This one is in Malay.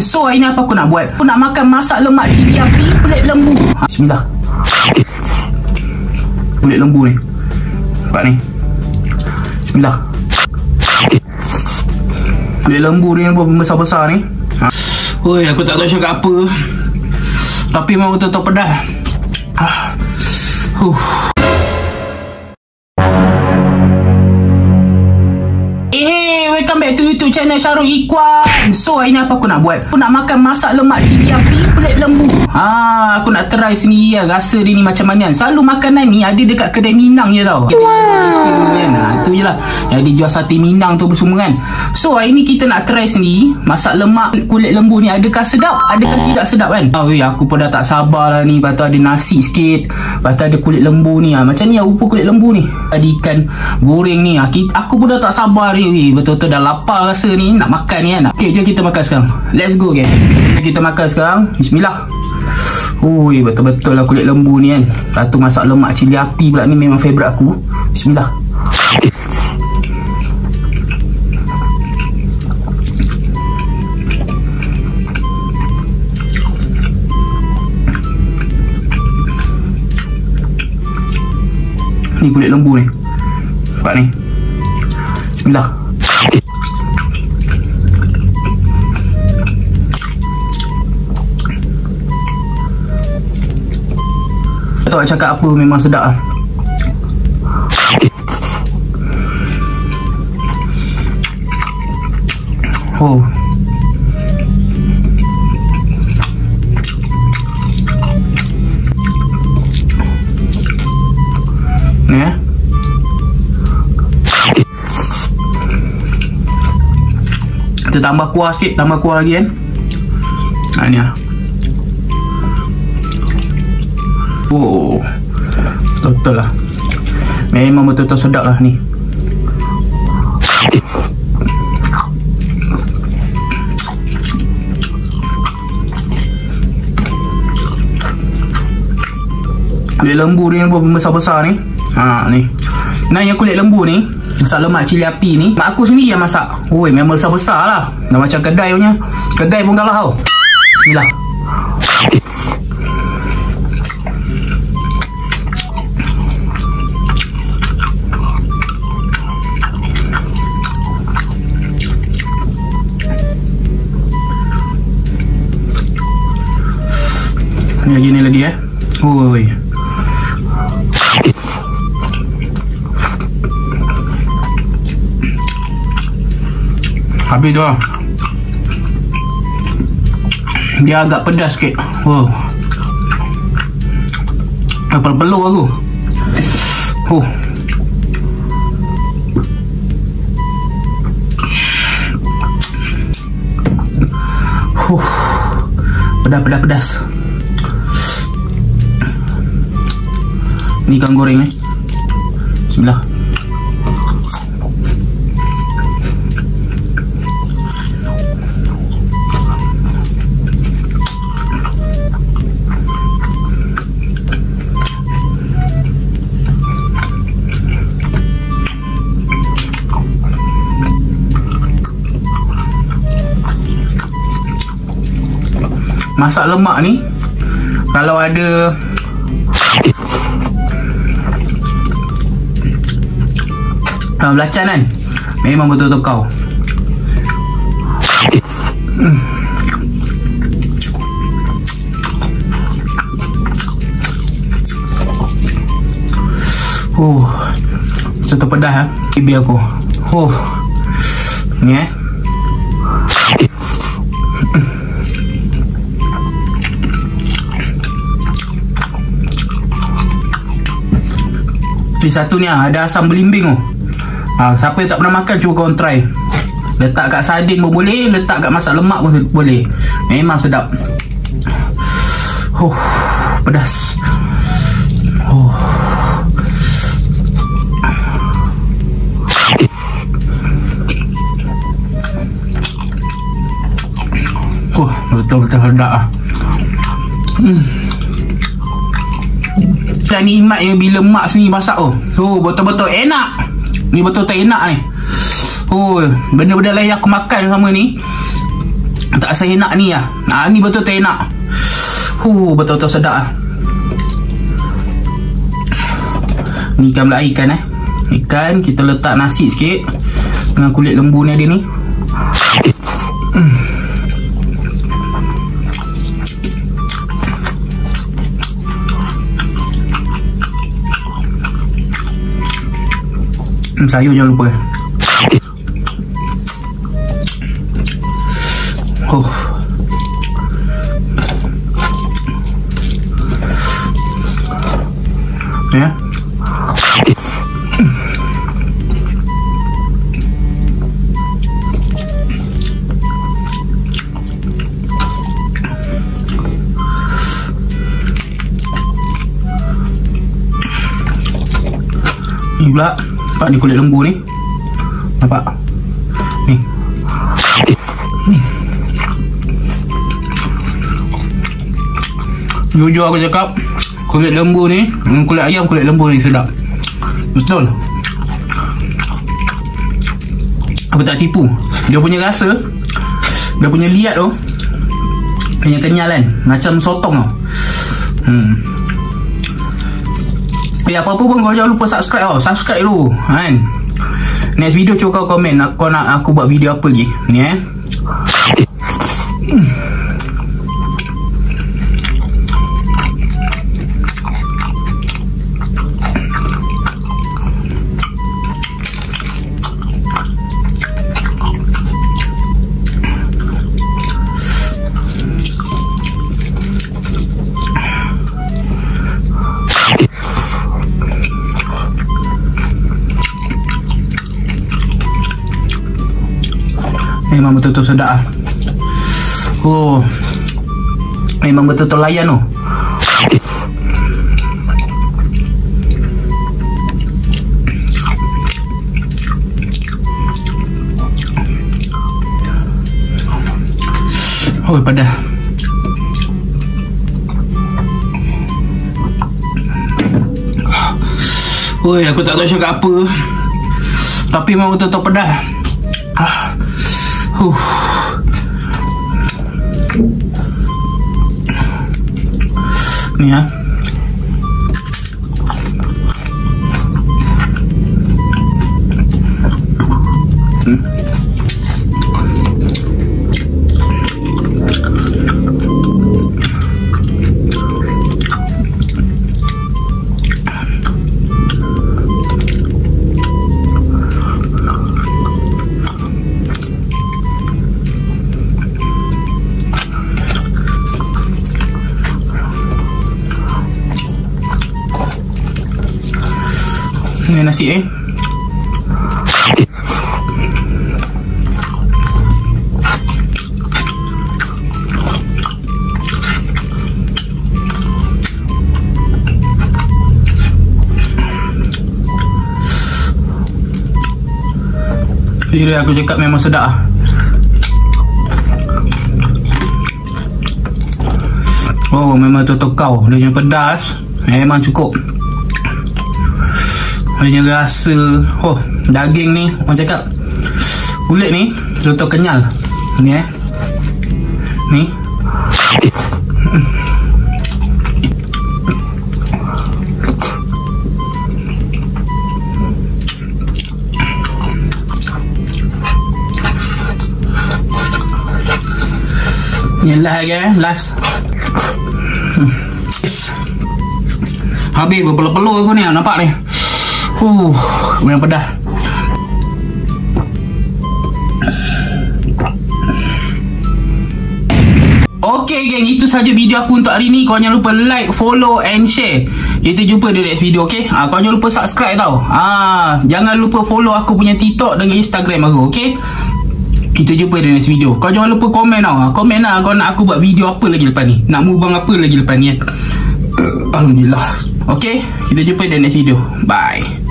So hari ni apa aku nak buat? Aku nak makan masak lemak cili api kulit lembu. Bismillah. Kulit lembu ni. Nampak ni. Bismillah. Kulit lembu ni besar-besar ni. Oi, aku tak tahu cakap apa. Tapi memang betul-betul pedas. Welcome back to YouTube channel Syarul Ikhwan. So hari ni apa aku nak buat? Aku nak makan masak lemak cili api kulit lembu. Aku nak try sendiri lah, rasa dia ni macam mana. Selalu makanan ni ada dekat kedai Minang je tau. Itu je lah yang dia jual sate Minang tu semua kan. So hari ni kita nak try sendiri masak lemak kulit lembu ni. Adakah sedap? Adakah tidak sedap kan? Aku pun dah tak sabar lah ni. Lepas tu ada nasi sikit, lepas tu ada kulit lembu ni. Macam ni rupa kulit lembu ni. Ada ikan goreng ni. Aku pun dah tak sabar ni. Betul-betul dah lapar rasa ni. Nak makan ni kan. Okay, jom kita makan sekarang. Let's go guys. Kita makan sekarang. Bismillah. Ui, betul-betul lah kulit lembu ni kan. Lepas tu masak lemak cili api pula ni memang favourite aku. Bismillah. Ni kulit lembu ni. Nampak ni. Bismillah. Tak tahu cakap apa, memang sedap lah. Ni ya. Kita tambah kuah sikit, tambah kuah lagi kan. Ni lah. Betul lah. Memang betul-betul sedap lah ni. Kulit lembu ni pun besar-besar ni. Ni. Nah, yang kulit lembu ni masak lemak cili api ni mak aku sendiri yang masak. Memang besar-besar lah. Dah macam kedai punya. Kedai pun kalah tau. Bismillah. Ni lagi habis tu lah. Dia agak pedas sikit. Peluk aku. Pedas. Ni ikan goreng ni. Bismillah. Masak lemak ni kalau ada belacan kan, memang betul-betul kau. Betul-betul pedas lah bibi aku. Ni Ni satu ni ada asam belimbing tu. Siapa yang tak pernah makan, cuba korang try. Letak kat sardin pun boleh, letak kat masak lemak pun boleh. Memang sedap. Pedas. Betul-betul sedap lah. Dan nikmat yang bila mak sendiri masak tu. Betul-betul enak. Ni betul-betul enak ni. Benda-benda lain yang aku makan sama ni Tak rasa enak ni lah. Ni betul-betul enak. Betul-betul sedap lah. Ni ikan pula ikan Ikan kita letak nasi sikit dengan kulit lembu ni ada ni. Sayur jangan lupa. Ya. Ni pula, nampak ni kulit lembu ni. Nampak? Ni. Jujur aku cakap, kulit lembu ni, kulit ayam, kulit lembu ni sedap. Betul. Aku tak tipu. Dia punya rasa, dia punya liat tu, punya kenyal kan, macam sotong tau. Apa-apa pun kau jangan lupa subscribe tau. Subscribe dulu kan. Next video cuba kau komen kau nak aku buat video apa lagi. Ni memang betul-betul sedap lah. Memang betul-betul layan tu. Padah. Aku tak tahu cakap apa, tapi memang betul-betul pedas. Ni Ini nasi Jadi aku cakap memang sedap. Memang tu kau. Dia punya pedas memang cukup. Dia punya rasa daging ni, orang cakap kulit ni betul-betul kenyal. Ni ni ni last habis berpeluh-peluh aku ni, nampak ni. Memang pedas. Okay geng, itu saja video aku untuk hari ni. Kau jangan lupa like, follow and share. Kita jumpa di next video, okay? Kau jangan lupa subscribe tau. Jangan lupa follow aku punya TikTok dengan Instagram aku, okay? Kita jumpa di next video. Kau jangan lupa komen tau. Komen lah kau nak aku buat video apa lagi lepas ni, nak mubang apa lagi lepas ni. Alhamdulillah. Okay, kita jumpa di next video. Bye.